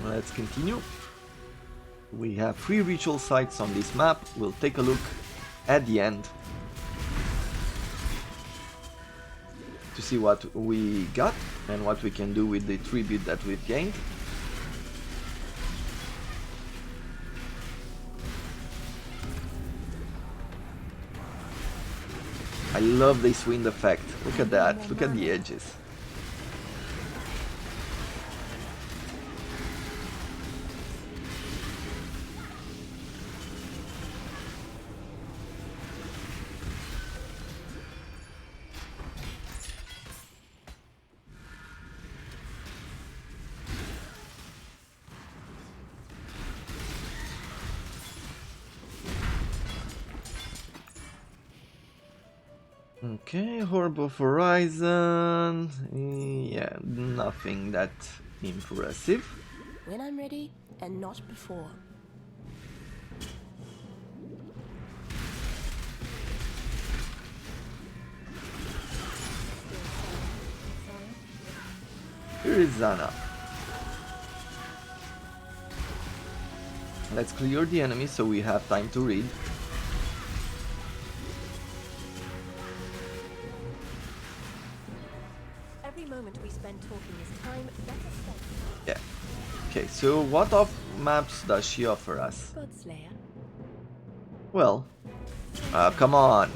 Let's continue. We have 3 ritual sites on this map. We'll take a look at the end to see what we got and what we can do with the tribute that we've gained. I love this wind effect. Look at that. Look at the edges. Okay, Orb of Horizon. Yeah, nothing that impressive. When I'm ready, and not before. Here is Zana. Let's clear the enemy so we have time to read. Every moment we spend talking is time better spent. Yeah. Okay, so what of maps does she offer us? Godslayer. Well, come on.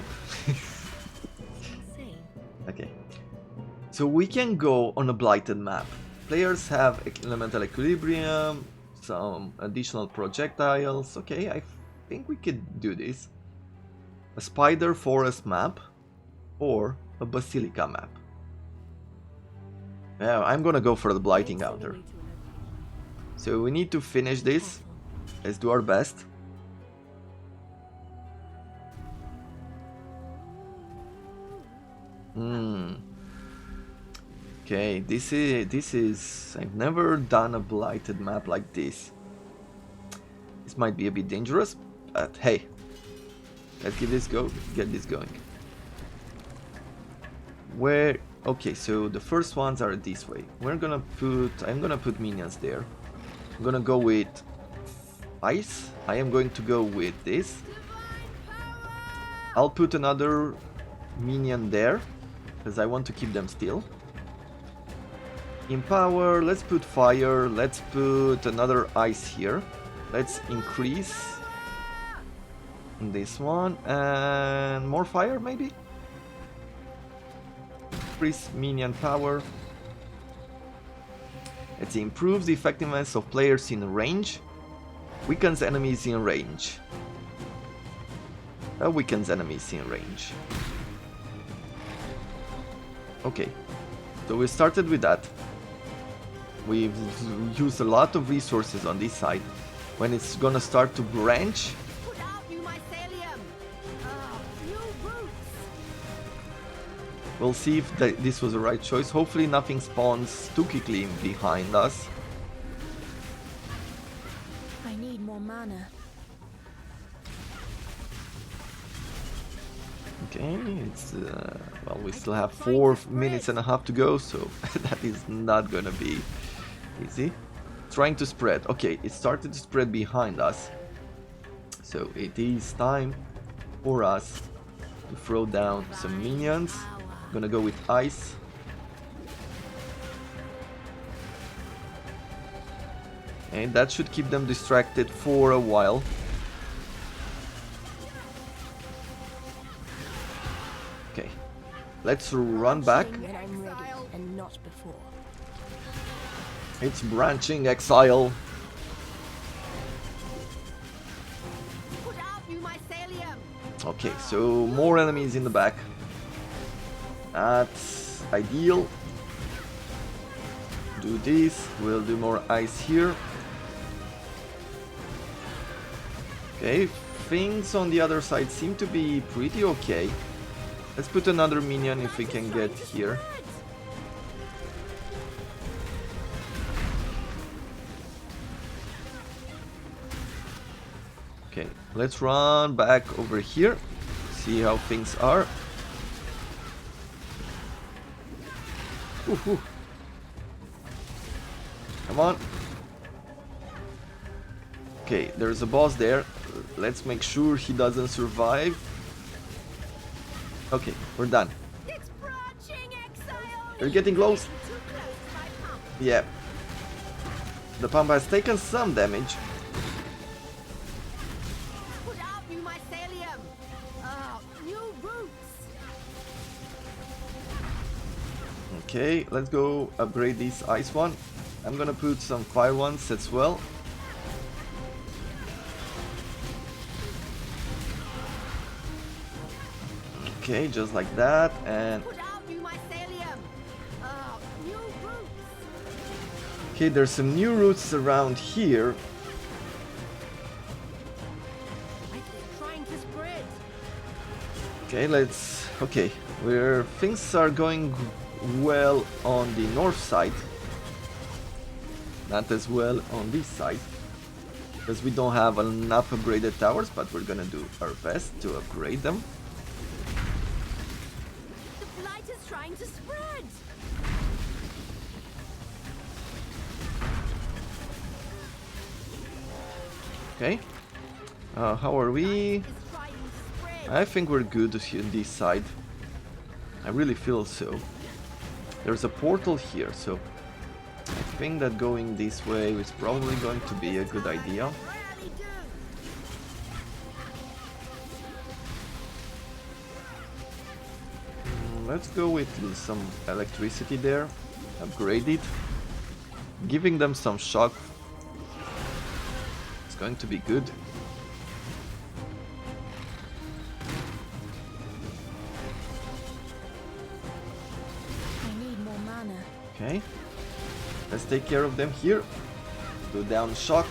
Insane. Okay. So we can go on a blighted map. Players have elemental equilibrium, some additional projectiles. Okay, I think we could do this. A spider forest map or a basilica map. Yeah, I'm gonna go for the blight encounter. Way to a location. So we need to finish this. Let's do our best. Okay, this is I've never done a blighted map like this. This might be a bit dangerous, but hey, let's give this go. Get this going. Where? Okay, so the first ones are this way. I'm gonna put minions there. I'm gonna go with ice. I am going to go with this. I'll put another minion there because I want to keep them still. In power, let's put fire. Let's put another ice here. Let's increase this one and more fire maybe. Increase minion power. It improves the effectiveness of players in range. Weakens enemies in range. Weakens enemies in range. Okay, so we started with that. We've used a lot of resources on this side. When it's gonna start to branch, Put out you mycelium! New roots! we'll see if this was the right choice. Hopefully nothing spawns too quickly behind us. I need more mana. Okay, it's well, we still have 4 minutes and a half to go, so that is not gonna be easy. Trying to spread. Okay, it started to spread behind us, so it is time for us to throw down some minions. I'm gonna go with ice. And that should keep them distracted for a while. Okay, let's run back. When I'm ready and not before. It's branching Exile. Put out you mycelium! Okay, so more enemies in the back. That's ideal. Do this. We'll do more ice here. Okay, things on the other side seem to be pretty okay. Let's put another minion if we can get here. Okay, let's run back over here, see how things are. Ooh. Come on. Okay, there's a boss there. Let's make sure he doesn't survive. Okay, we're done. It's branching Exile! We're getting close. Too close to my pump. Yeah. The pump has taken some damage. Put out you mycelium! New roots! Okay, let's go upgrade this ice one. I'm gonna put some fire ones as well. Okay, just like that, and Put out you mycelium! New roots! okay, there's some new routes around here. It's trying to spread! Okay, where things are going well on the north side, not as well on this side, because we don't have enough upgraded towers, but we're gonna do our best to upgrade them. The blight is trying to spread! Okay, how are we? It's trying to spread! I think we're good on this side. I really feel so. There's a portal here, so I think that going this way is probably going to be a good idea. Really do! let's go with some electricity there. Upgrade it. Giving them some shock. It's going to be good. I need more mana. Okay. Let's take care of them here. Do down shock.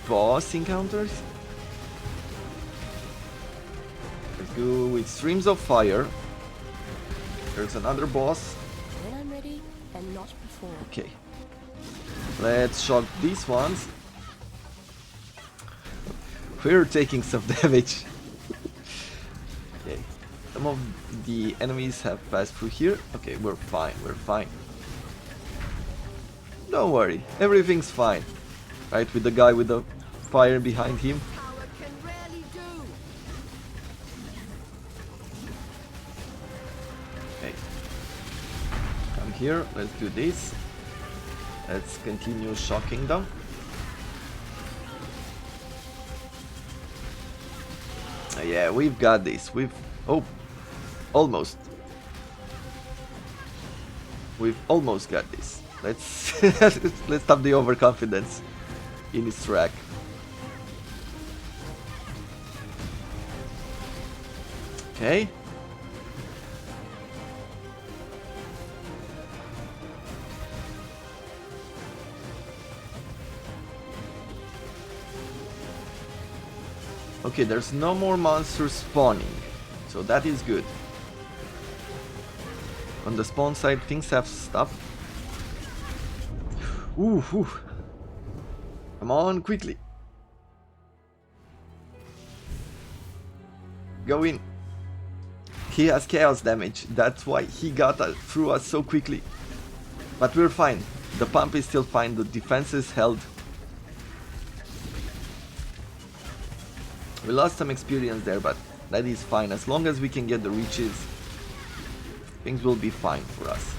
Boss encounters. Let's go with streams of fire. There's another boss. When I'm ready and not before. Okay. Let's shock these ones. We're taking some damage. Okay. Some of the enemies have passed through here. Okay, we're fine, we're fine. Don't worry, everything's fine. Right, with the guy with the fire behind him. Power can rarely do. Okay. Come here, let's do this. Let's continue shocking them. Yeah, we've got this. Oh, almost. We've almost got this. Let's let's stop the overconfidence in his track. Okay. Okay, there's no more monsters spawning, so that is good. On the spawn side, things have stopped. Ooh, ooh. Come on, quickly. Go in. He has chaos damage, that's why he got through us so quickly. But we're fine. The pump is still fine, the defense is held. We lost some experience there, but that is fine. As long as we can get the reaches, things will be fine for us.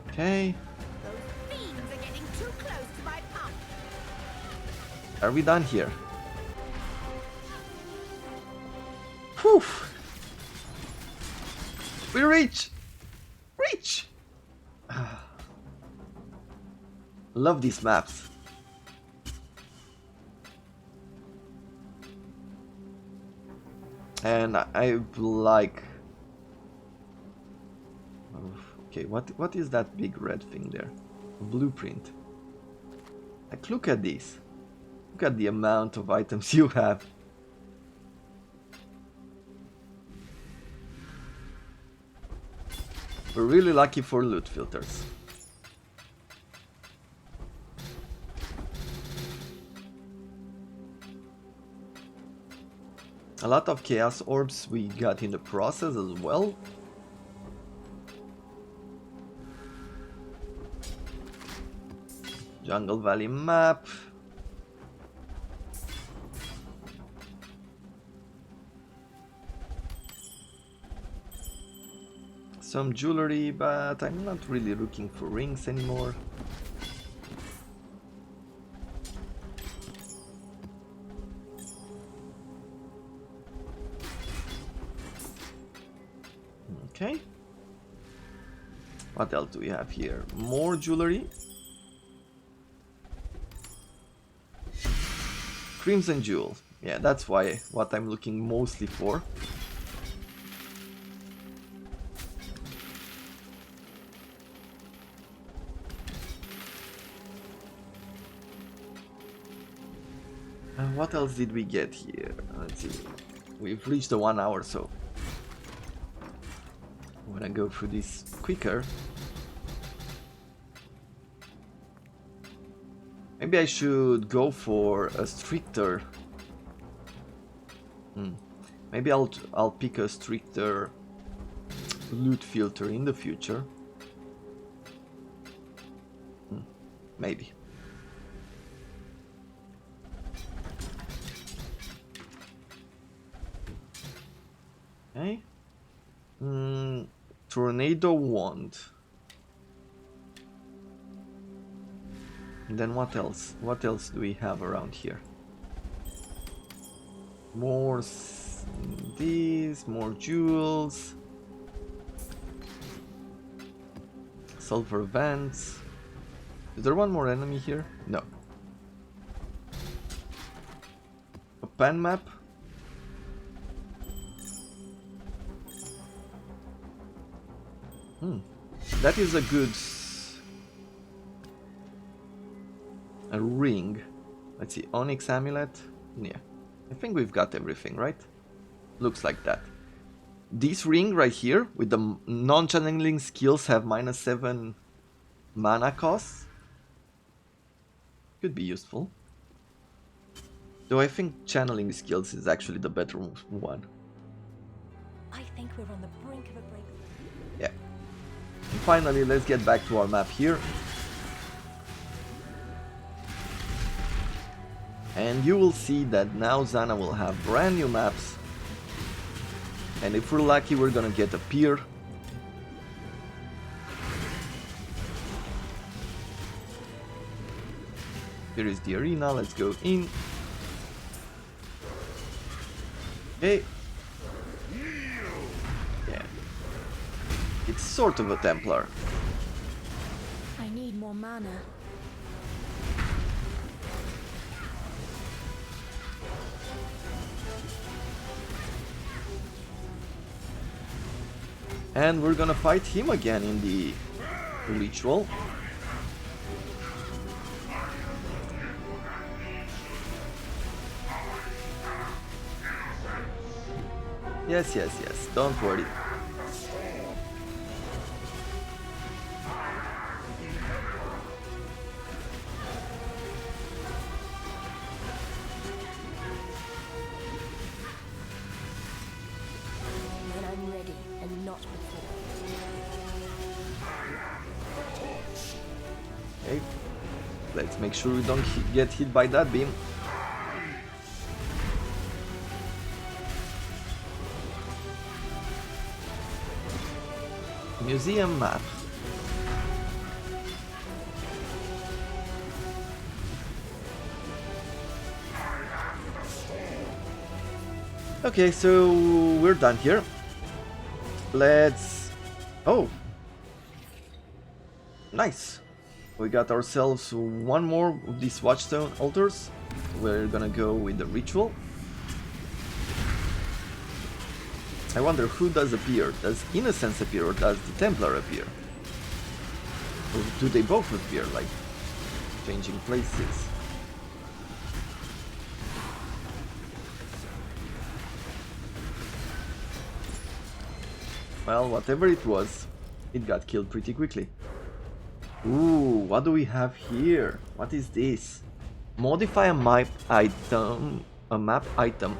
Okay. Those fiends are getting too close to my pump. Are we done here? Whew. We reach! Reach! Love these maps. And I like... Okay, what is that big red thing there? A blueprint. Like, look at this. Look at the amount of items you have. We're really lucky for loot filters. A lot of chaos orbs we got in the process as well. Jungle Valley map. Some jewelry, but I'm not really looking for rings anymore. Okay. What else do we have here? More jewelry. Crimson jewel. Yeah, that's what I'm looking mostly for. And what else did we get here? Let's see. We've reached the 1 hour, so I'm gonna go through this quicker. Maybe I should go for a stricter. Maybe I'll pick a stricter loot filter in the future. Maybe. Okay. Tornado wand. And then what else? What else do we have around here? More these, more jewels. Sulfur vents. Is there one more enemy here? No. A pan map. That is a good... a ring. Let's see, Onyx Amulet. Yeah, I think we've got everything, right? Looks like that. This ring right here, with the non-channeling skills, have -7 mana costs. Could be useful. Though I think channeling skills is actually the better one. I think we're on the brink of a breakthrough. Yeah. And finally, let's get back to our map here. And you will see that now Zana will have brand new maps. And if we're lucky, we're gonna get a pier. Here is the arena, let's go in. Okay. Yeah. It's sort of a Templar. I need more mana. And we're gonna fight him again in the ritual. Yes, yes, yes, don't worry. When I'm ready and not before. Okay, let's make sure we don't get hit by that beam. Museum map. Okay, so we're done here. Let's... Oh! Nice! We got ourselves one more of these Watchstone altars. We're gonna go with the ritual. I wonder who does appear. Does Innocence appear or does the Templar appear? Or do they both appear, like changing places? Well, whatever it was, it got killed pretty quickly. Ooh, what do we have here? What is this? Modify a map item,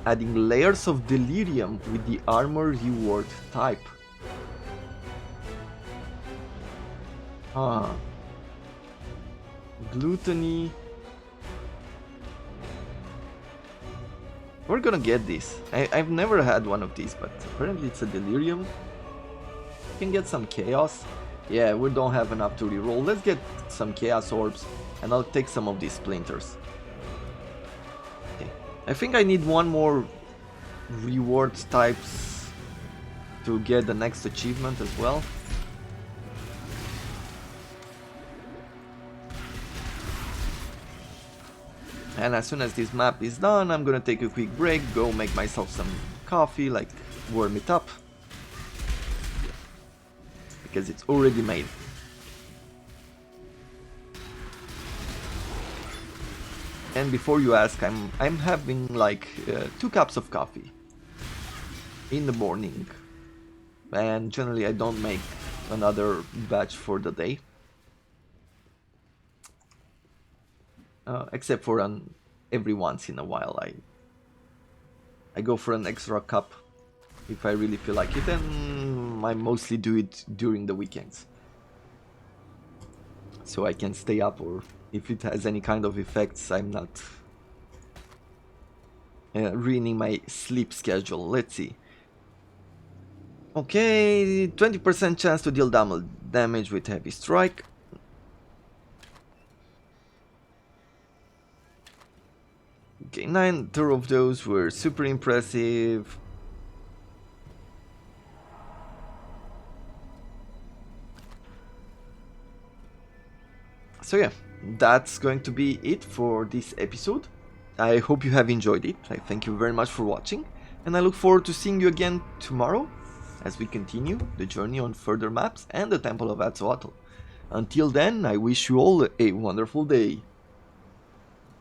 adding layers of delirium with the armor reward type. Ah. Gluttony. We're gonna get this. I've never had one of these, but apparently it's a delirium. You can get some chaos. Yeah, we don't have enough to reroll. Let's get some chaos orbs and I'll take some of these splinters. Okay. I think I need one more reward types to get the next achievement as well. And as soon as this map is done, I'm gonna take a quick break, go make myself some coffee, like warm it up. Because it's already made. And before you ask, I'm having like 2 cups of coffee in the morning, and generally I don't make another batch for the day, except for every once in a while I go for an extra cup if I really feel like it, and I mostly do it during the weekends. So I can stay up, or if it has any kind of effects, I'm not ruining my sleep schedule. Let's see. Okay, 20% chance to deal damage with heavy strike. Okay, 9 of those were super impressive. So yeah, that's going to be it for this episode. I hope you have enjoyed it. I thank you very much for watching, and I look forward to seeing you again tomorrow as we continue the journey on further maps and the Temple of Aztotl. Until then, I wish you all a wonderful day.